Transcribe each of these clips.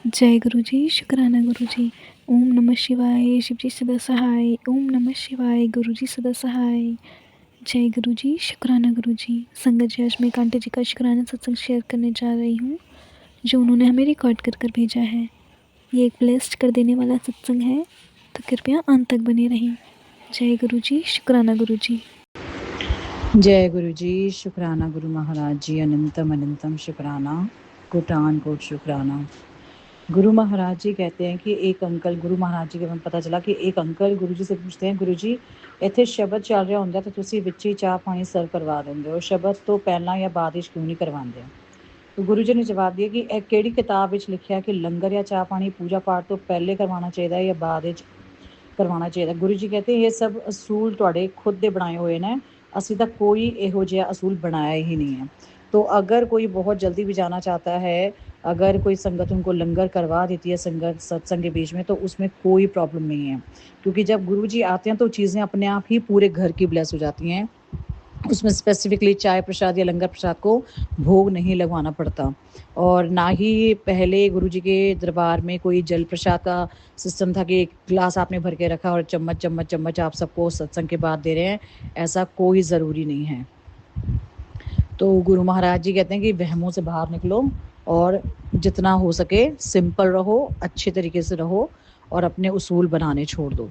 जय गुरु जी, शुक्राना गुरु जी। ओम नमः शिवाय, शिव जी सदा सहाय। ओम नमः शिवाय, गुरु जी सदा सहाय। जय गुरु जी, शुक्राना गुरु जी। संगत जी, आज मैं एक आंटी जी का शुक्राना सत्संग शेयर करने जा रही हूँ, जो उन्होंने हमें रिकॉर्ड कर कर भेजा है। ये एक ब्लेस्ड कर देने वाला सत्संग है, तो कृपया अंत तक बने रहें। जय गुरु जी, शुक्राना गुरु जी। जय गुरु जी, शुक्राना गुरु महाराज जी, अनंतम अनंतम शुक्राना, कोटान कोट शुक्राना। गुरु महाराज जी कहते हैं कि एक अंकल, गुरु महाराज जी के मन पता चला कि एक अंकल गुरु जी से पूछते हैं, गुरु जी ਇੱਥੇ ਸ਼ਬਦ ਚੱਲ ਰਿਹਾ ਹੁੰਦਾ ਤਾਂ ਤੁਸੀਂ ਵਿੱਚ ਹੀ ਚਾਹ ਪਾਣੀ ਸਰਵ ਕਰਵਾ ਦਿੰਦੇ ਹੋ, ਸ਼ਬਦ ਤੋਂ ਪਹਿਲਾਂ ਜਾਂ ਬਾਅਦ ਵਿੱਚ ਕਿਉਂ ਨਹੀਂ ਕਰਵਾਉਂਦੇ? तो गुरु जी ने जवाब दिया कि ਇਹ ਕਿਹੜੀ ਕਿਤਾਬ ਵਿੱਚ ਲਿਖਿਆ ਕਿ ਲੰਗਰ ਜਾਂ ਚਾਹ ਪਾਣੀ ਪੂਜਾ ਪਾਠ ਤੋਂ ਪਹਿਲੇ ਕਰਵਾਉਣਾ ਚਾਹੀਦਾ ਹੈ ਜਾਂ ਬਾਅਦ ਵਿੱਚ ਕਰਵਾਉਣਾ ਚਾਹੀਦਾ? ਗੁਰੂ ਜੀ ਕਹਿੰਦੇ ਇਹ ਸਭ ਅਸੂਲ ਤੁਹਾਡੇ ਖੁਦ ਦੇ ਬਣਾਏ ਹੋਏ ਨੇ, ਅਸੀਂ ਤਾਂ कोई ਇਹੋ ਜਿਹਾ असूल बनाया ही नहीं है। तो अगर कोई बहुत जल्दी भी जाना चाहता है, अगर कोई संगत उनको लंगर करवा देती है संगत सत्संग के बीच में, तो उसमें कोई प्रॉब्लम नहीं है, क्योंकि जब गुरु जी आते हैं तो चीज़ें अपने आप ही पूरे घर की ब्लेस हो जाती हैं। उसमें स्पेसिफिकली चाय प्रसाद या लंगर प्रसाद को भोग नहीं लगवाना पड़ता, और ना ही पहले गुरु जी के दरबार में कोई जल प्रसाद का सिस्टम था कि एक गिलास आपने भर के रखा और चम्मच चम्मच चम्मच आप सबको सत्संग के बाद दे रहे हैं, ऐसा कोई ज़रूरी नहीं है। तो गुरु महाराज जी कहते हैं कि वहमों से बाहर निकलो और जितना हो सके सिंपल रहो, अच्छे तरीके से रहो और अपने उसूल बनाने छोड़ दो।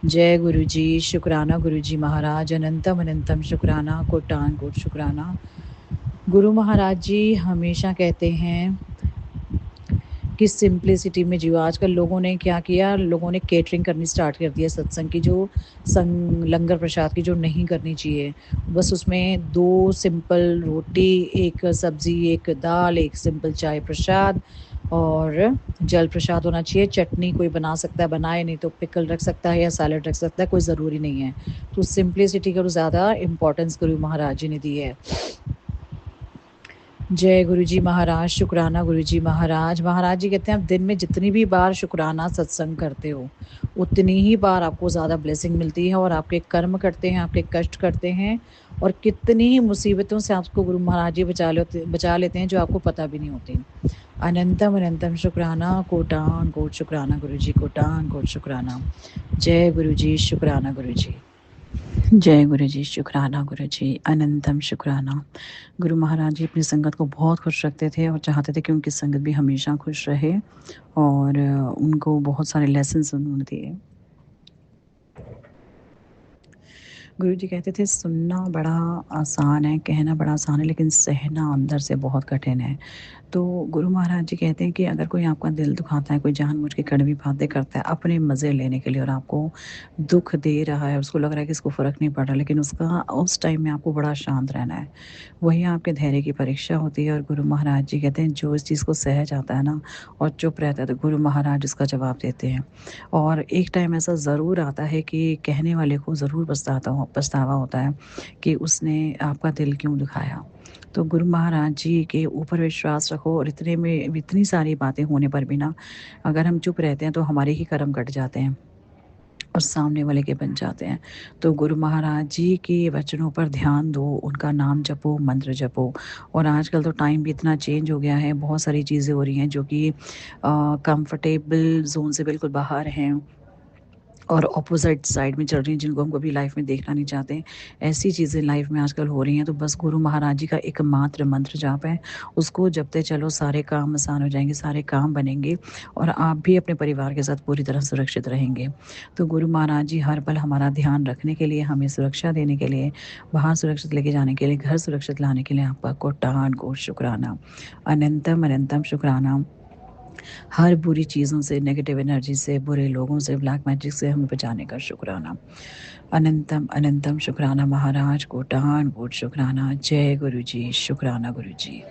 जय गुरु जी, शुक्राना गुरु जी महाराज, अनंतम अनंतम शुक्राना, कोटान कोट शुक्राना। गुरु महाराज जी हमेशा कहते हैं कि सिंप्लिसिटी में जियो। आजकल लोगों ने क्या किया, लोगों ने केटरिंग करनी स्टार्ट कर दिया सत्संग की, जो लंगर प्रसाद की जो नहीं करनी चाहिए। बस उसमें 2 सिंपल रोटी, एक सब्ज़ी, एक दाल, एक सिंपल चाय प्रसाद और जल प्रसाद होना चाहिए। चटनी कोई बना सकता है बनाए, नहीं तो पिकल रख सकता है या सैलड रख सकता है, कोई ज़रूरी नहीं है। तो सिंप्लिसिटी को ज़्यादा इम्पोर्टेंस गुरु महाराज जी ने दी है। जय गुरु जी महाराज, शुक्राना गुरु जी महाराज। महाराज जी कहते हैं आप दिन में जितनी भी बार शुक्राना सत्संग करते हो, उतनी ही बार आपको ज़्यादा ब्लेसिंग मिलती है और आपके कर्म करते हैं, आपके कष्ट करते हैं, और कितनी ही मुसीबतों से आपको गुरु महाराज जी बचा लेते हैं जो आपको पता भी नहीं होती। अनंतम अनंतम शुक्राना, कोटान कोट शुक्राना गुरु जी, कोटान कोट शुक्राना। जय गुरु जी, शुक्राना गुरु जी। जय गुरु जी, शुक्राना गुरु जी, अनंतम शुक्राना। गुरु महाराज जी अपनी संगत को बहुत खुश रखते थे और चाहते थे कि उनकी संगत भी हमेशा खुश रहे, और उनको बहुत सारे लेसन्स उन्होंने दिए। गुरु जी कहते थे सुनना बड़ा आसान है, कहना बड़ा आसान है, लेकिन सहना अंदर से बहुत कठिन है। तो गुरु महाराज जी कहते हैं कि अगर कोई आपका दिल दुखाता है, कोई जानबूझ के कड़वी बातें करता है अपने मज़े लेने के लिए और आपको दुख दे रहा है, उसको लग रहा है कि इसको फ़र्क नहीं पड़ रहा, लेकिन उसका उस टाइम में आपको बड़ा शांत रहना है, वही आपके धैर्य की परीक्षा होती है। और गुरु महाराज जी कहते हैं जो इस चीज़ को सह जाता है ना और चुप रहता है, तो गुरु महाराज इसका जवाब देते हैं। और एक टाइम ऐसा ज़रूर आता है कि कहने वाले को ज़रूर पछतावा होता है कि उसने आपका दिल क्यों दुखाया। तो गुरु महाराज जी के ऊपर विश्वास रखो, और इतने में इतनी सारी बातें होने पर भी ना अगर हम चुप रहते हैं तो हमारे ही कर्म कट जाते हैं और सामने वाले के बन जाते हैं। तो गुरु महाराज जी के वचनों पर ध्यान दो, उनका नाम जपो, मंत्र जपो। और आजकल तो टाइम भी इतना चेंज हो गया है, बहुत सारी चीज़ें हो रही हैं जो कि कंफर्टेबल जोन से बिल्कुल बाहर हैं और ऑपोजिट साइड में चल रही हैं, जिनको हम कभी लाइफ में देखना नहीं चाहते। ऐसी चीज़ें लाइफ में आजकल हो रही हैं। तो बस गुरु महाराज जी का एकमात्र मंत्र जाप है, उसको जपते चलो, सारे काम आसान हो जाएंगे, सारे काम बनेंगे और आप भी अपने परिवार के साथ पूरी तरह सुरक्षित रहेंगे। तो गुरु महाराज जी हर पल हमारा ध्यान रखने के लिए, हमें सुरक्षा देने के लिए, बाहर सुरक्षित लेके जाने के लिए, घर सुरक्षित लाने के लिए आपका कोटान कोट शुक्राना, अनंतम अनंतम शुक्राना। हर बुरी चीज़ों से, नेगेटिव एनर्जी से, बुरे लोगों से, ब्लैक मैजिक से हमें बचाने का शुक्राना। अनंतम अनंतम शुक्राना महाराज, कोटान कोट शुक्राना। जय गुरु जी, शुक्राना गुरु जी।